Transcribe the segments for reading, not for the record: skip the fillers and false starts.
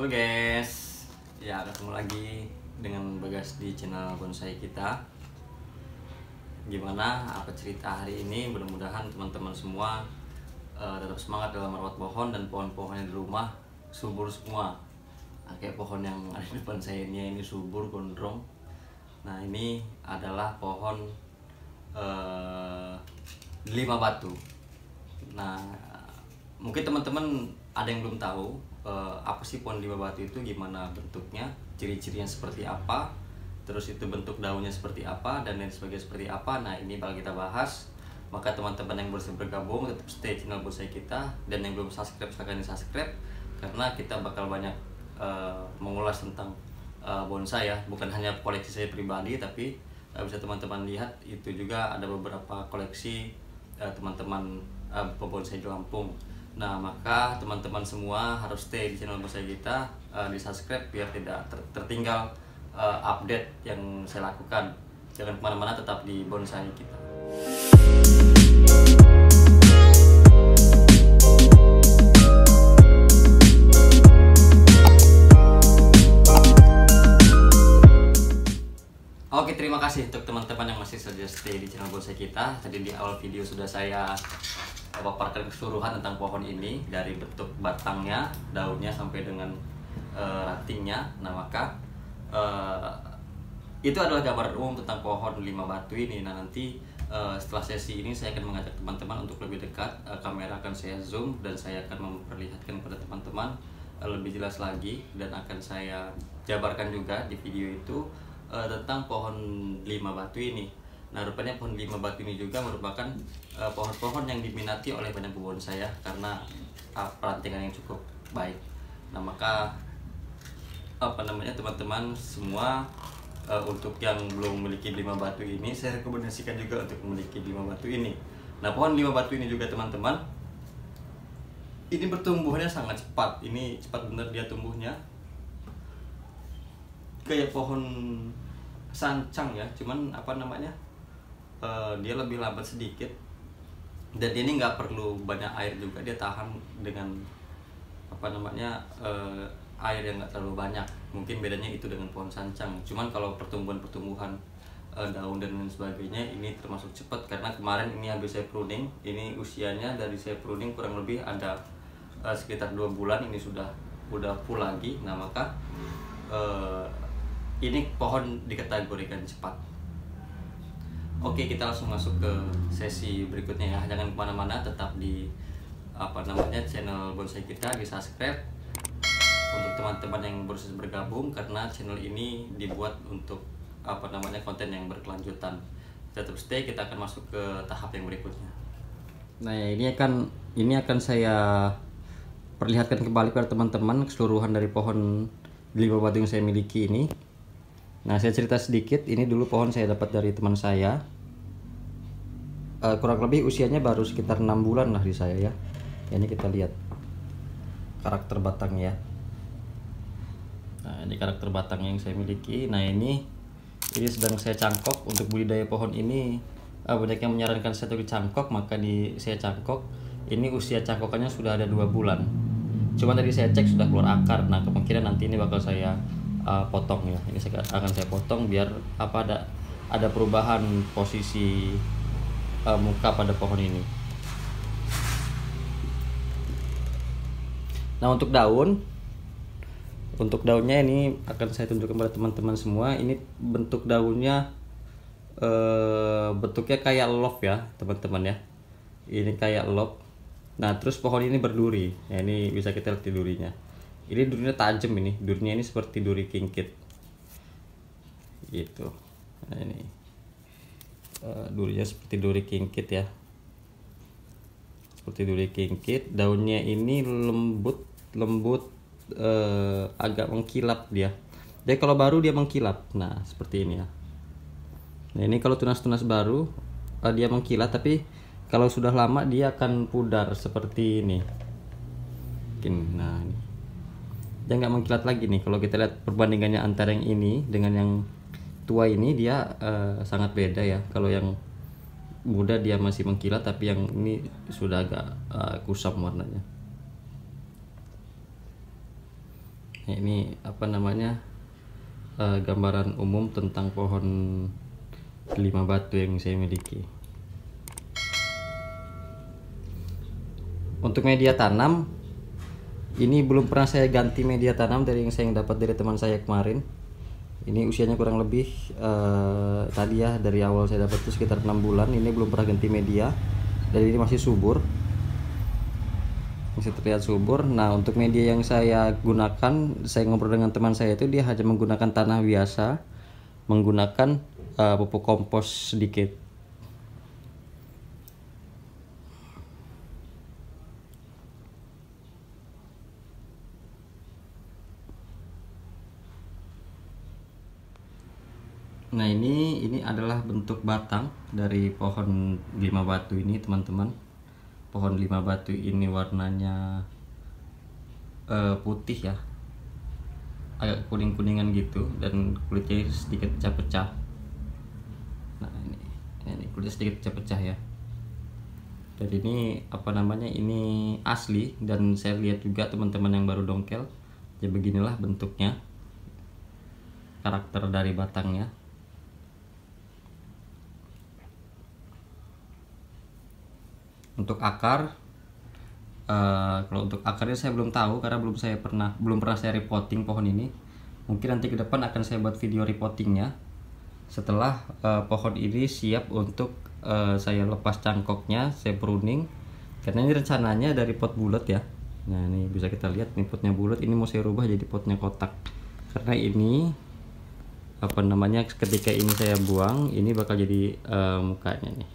Halo guys, ya ketemu lagi dengan Bagas di channel bonsai kita. Gimana apa cerita hari ini? Mudah-mudahan teman-teman semua tetap semangat dalam merawat pohon dan pohon-pohon yang di rumah subur semua. Nah, kayak pohon yang ada di depan saya ini subur, gondrong. Nah ini adalah pohon 5 batu. Nah mungkin teman-teman ada yang belum tahu apa sih pohon 5 batu itu, gimana bentuknya, ciri-cirinya seperti apa, terus itu bentuk daunnya seperti apa, dan lain sebagainya seperti apa. Nah ini bakal kita bahas. Maka teman-teman yang baru bergabung tetap stay channel bonsai kita, dan yang belum subscribe silahkan di subscribe, karena kita bakal banyak mengulas tentang bonsai ya, bukan hanya koleksi saya pribadi, tapi bisa teman-teman lihat itu juga ada beberapa koleksi teman-teman pebonsai di Lampung. Nah maka teman-teman semua harus stay di channel bonsai kita, di subscribe biar tidak tertinggal update yang saya lakukan. Jangan kemana-mana, tetap di bonsai kita. Oke, terima kasih untuk teman-teman yang masih saja stay di channel bonsai kita. Tadi di awal video sudah saya paparkan keseluruhan tentang pohon ini, dari bentuk batangnya, daunnya, sampai dengan rantingnya. Nah maka itu adalah gambaran umum tentang pohon 5 batu ini. Nah nanti setelah sesi ini saya akan mengajak teman-teman untuk lebih dekat, kamera akan saya zoom dan saya akan memperlihatkan kepada teman-teman lebih jelas lagi, dan akan saya jabarkan juga di video itu tentang pohon 5 batu ini. Nah rupanya pohon 5 batu ini juga merupakan pohon-pohon yang diminati oleh banyak pebonsai ya, karena perantingan yang cukup baik. Nah maka teman-teman semua, untuk yang belum memiliki 5 batu ini, saya rekomendasikan juga untuk memiliki 5 batu ini. Nah pohon 5 batu ini juga teman-teman, ini pertumbuhannya sangat cepat. Ini cepat benar dia tumbuhnya, kayak pohon sancang ya, cuman dia lebih lambat sedikit, dan ini nggak perlu banyak air juga, dia tahan dengan air yang nggak terlalu banyak. Mungkin bedanya itu dengan pohon sancang. Cuman kalau pertumbuhan daun dan lain sebagainya ini termasuk cepat, karena kemarin ini habis saya pruning. Ini usianya dari saya pruning kurang lebih ada sekitar 2 bulan, ini sudah full lagi. Nah maka ini pohon dikategorikan cepat. Oke, kita langsung masuk ke sesi berikutnya ya. Jangan kemana-mana, tetap di channel bonsai kita, di subscribe untuk teman-teman yang baru saja bergabung, karena channel ini dibuat untuk konten yang berkelanjutan. Tetap stay, kita akan masuk ke tahap yang berikutnya. Nah ini akan saya perlihatkan kembali kepada teman-teman keseluruhan dari pohon 5 batu yang saya miliki ini. Nah saya cerita sedikit, ini dulu pohon saya dapat dari teman saya, kurang lebih usianya baru sekitar 6 bulan lah di saya ya. Ini kita lihat karakter batangnya. Nah ini karakter batang yang saya miliki. Nah ini sedang saya cangkok untuk budidaya pohon ini. Banyak yang menyarankan saya untuk dicangkok, maka saya cangkok. Ini usia cangkokannya sudah ada 2 bulan. Cuman tadi saya cek sudah keluar akar. Nah kemungkinan nanti ini bakal saya potong ya. Ini akan saya potong biar ada perubahan posisi muka pada pohon ini. Nah untuk daunnya ini akan saya tunjukkan kepada teman-teman semua. Ini bentuk daunnya bentuknya kayak love ya teman-teman ya. Ini kayak love. Nah terus pohon ini berduri ya, ini bisa kita lihat di durinya. Ini durinya tajam, ini durinya ini seperti duri kingkit gitu. Nah ini durinya seperti duri kingkit ya, seperti duri kingkit. Daunnya ini lembut, agak mengkilap dia. Jadi kalau baru dia mengkilap, nah seperti ini ya. Nah ini kalau tunas-tunas baru dia mengkilat, tapi kalau sudah lama dia akan pudar seperti ini. Nah ini dia nggak mengkilat lagi nih. Kalau kita lihat perbandingannya antara yang ini dengan yang tua ini, dia sangat beda ya. Kalau yang muda dia masih mengkilat, tapi yang ini sudah agak kusam warnanya. Nah, ini apa namanya, gambaran umum tentang pohon 5 batu yang saya miliki. Untuk media tanam, ini belum pernah saya ganti media tanam dari yang saya dapat dari teman saya kemarin. Ini usianya kurang lebih tadi ya, dari awal saya dapat itu sekitar 6 bulan. Ini belum pernah ganti media, dan ini masih subur, masih terlihat subur. Nah, untuk media yang saya gunakan, saya ngobrol dengan teman saya itu, dia hanya menggunakan tanah biasa, menggunakan pupuk kompos sedikit. Nah, ini adalah bentuk batang dari pohon 5 batu ini, teman-teman. Pohon 5 batu ini warnanya putih ya, agak kuning-kuningan gitu, dan kulitnya sedikit pecah-pecah. Nah, ini kulitnya sedikit pecah-pecah ya. Dan ini apa namanya, ini asli, dan saya lihat juga teman-teman yang baru dongkel, ya beginilah bentuknya, karakter dari batangnya. Untuk akar, kalau untuk akarnya saya belum tahu, karena belum pernah saya repotting pohon ini. Mungkin nanti ke depan akan saya buat video repottingnya setelah pohon ini siap untuk saya lepas cangkoknya, saya pruning. Karena ini rencananya dari pot bulat ya. Nah, ini bisa kita lihat, ini potnya bulat, ini mau saya rubah jadi potnya kotak. Karena ini apa namanya, ketika ini saya buang, ini bakal jadi mukanya nih.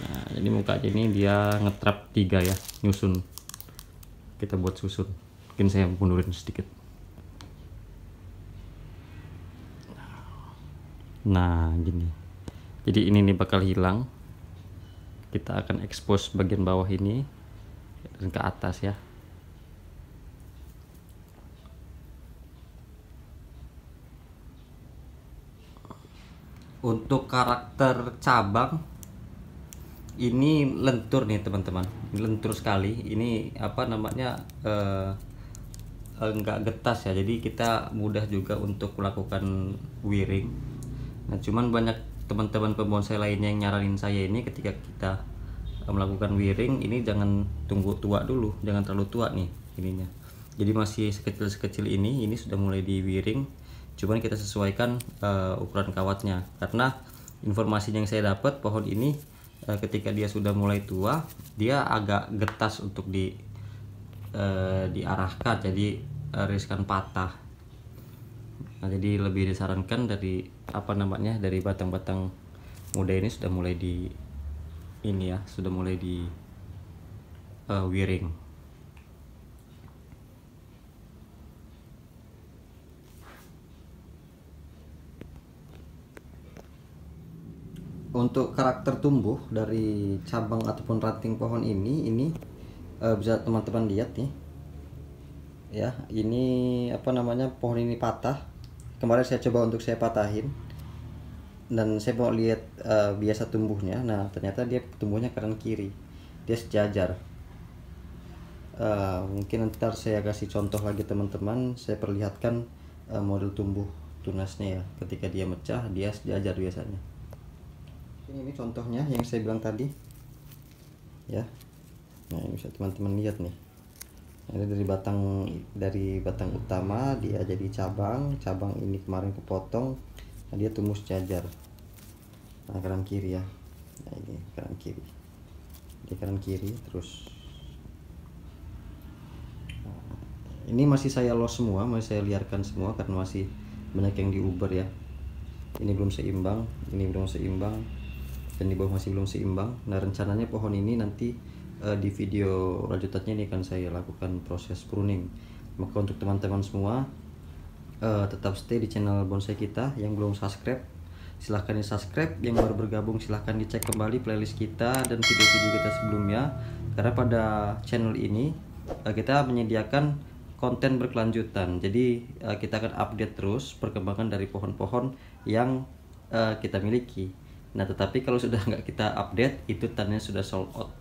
Nah, jadi mukanya ini dia ngetrap 3 ya, nyusun. Kita buat susun. Mungkin saya mundurin sedikit. Nah, gini. Jadi ini nih bakal hilang. Kita akan expose bagian bawah ini dan ke atas ya. Untuk karakter cabang, ini lentur nih teman-teman, lentur sekali. Ini apa namanya, enggak getas ya, jadi kita mudah juga untuk melakukan wiring. Nah, cuman banyak teman-teman pembonsai lainnya yang nyaranin saya ini, ketika kita melakukan wiring ini jangan tunggu tua dulu, jangan terlalu tua nih ininya. Jadi masih sekecil ini sudah mulai di wiring, cuman kita sesuaikan ukuran kawatnya. Karena informasi yang saya dapat, pohon ini ketika dia sudah mulai tua, dia agak getas untuk diarahkan, jadi riskan patah. Nah, jadi lebih disarankan dari apa namanya, dari batang-batang muda ini sudah mulai sudah mulai di wiring. Untuk karakter tumbuh dari cabang ataupun ranting pohon ini bisa teman-teman lihat nih ya. Ini apa namanya, pohon ini patah. Kemarin saya coba untuk saya patahin, dan saya mau lihat biasa tumbuhnya. Nah, ternyata dia tumbuhnya kanan kiri, dia sejajar. Mungkin ntar saya kasih contoh lagi teman-teman, saya perlihatkan model tumbuh tunasnya ya. Ketika dia mecah, dia sejajar biasanya. Ini contohnya yang saya bilang tadi ya. Nah, ini bisa teman-teman lihat nih. Ini dari batang utama dia jadi cabang ini kemarin kepotong. Nah, dia tumbuh sejajar. Nah, kanan kiri ya. Nah, ini kanan kiri. Di kanan kiri terus. Nah, ini masih saya los semua, masih saya liarkan semua karena masih banyak yang diuber ya. Ini belum seimbang, ini belum seimbang, dan di bawah masih belum seimbang. Nah, rencananya pohon ini nanti di video lanjutannya ini akan saya lakukan proses pruning. Maka untuk teman-teman semua, tetap stay di channel bonsai kita. Yang belum subscribe, silahkan di subscribe. Yang baru bergabung, silahkan dicek kembali playlist kita dan video-video kita sebelumnya. Karena pada channel ini kita menyediakan konten berkelanjutan. Jadi kita akan update terus perkembangan dari pohon-pohon yang kita miliki. Nah, tetapi kalau sudah nggak kita update, itu tandanya sudah sold out.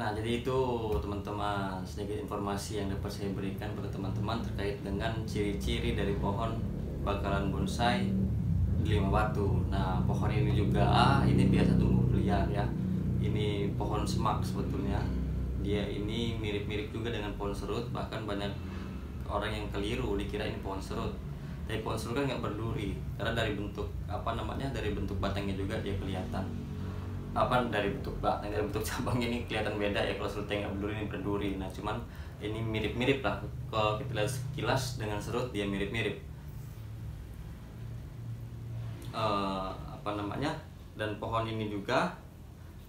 Nah, jadi itu teman-teman sedikit informasi yang dapat saya berikan pada teman-teman terkait dengan ciri-ciri dari pohon bakalan bonsai di Lima Batu. Nah, pohon ini juga ini biasa tumbuh liar ya. Ini pohon semak sebetulnya. Dia ini mirip-mirip juga dengan pohon serut, bahkan banyak orang yang keliru dikira ini pohon serut. Tapi pohon serut kan nggak berduri, karena dari bentuk dari bentuk batangnya juga dia kelihatan. Dari bentuk batang, dari bentuk cabangnya ini kelihatan beda ya. Kalau serutnya nggak berduri, ini berduri. Nah, cuman ini mirip-mirip lah. Kalau kita lihat sekilas dengan serut dia mirip-mirip. Dan pohon ini juga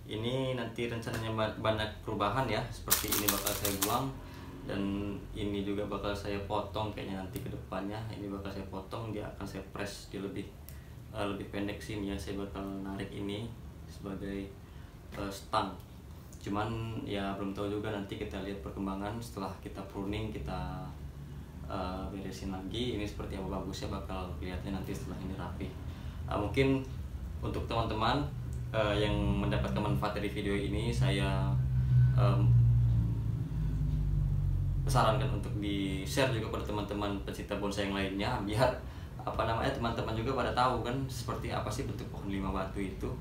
ini nanti rencananya banyak perubahan ya, seperti ini bakal saya buang dan ini juga bakal saya potong kayaknya nanti ke depannya. Ini bakal saya potong, dia akan saya press, dia lebih pendek sini ya. Saya bakal narik ini sebagai stang. Cuman ya belum tahu juga, nanti kita lihat perkembangan setelah kita pruning, kita beresin lagi ini seperti apa bagusnya, bakal kelihatannya nanti setelah ini rapi. Mungkin untuk teman-teman yang mendapatkan manfaat dari video ini, saya sarankan untuk di share juga pada teman-teman pecinta bonsai yang lainnya, biar teman-teman juga pada tahu kan seperti apa sih bentuk pohon Lima Batu itu.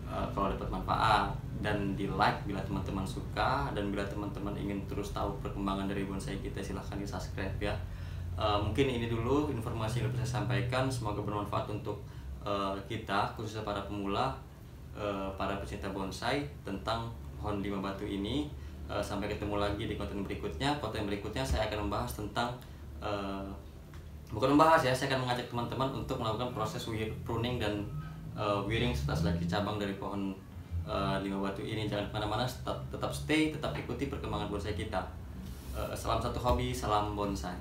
Kalau dapat manfaat, dan di like bila teman-teman suka, dan bila teman-teman ingin terus tahu perkembangan dari bonsai kita, silahkan di subscribe ya. Mungkin ini dulu informasi yang bisa saya sampaikan, semoga bermanfaat untuk kita, khususnya para pemula, para pecinta bonsai, tentang pohon Lima Batu ini. Sampai ketemu lagi di konten berikutnya. Konten berikutnya saya akan membahas tentang saya akan mengajak teman-teman untuk melakukan proses pruning dan wiring serta seleksi cabang dari pohon Lima Batu ini. Jangan kemana-mana, tetap stay, tetap ikuti perkembangan bonsai kita. Salam satu hobi, salam bonsai.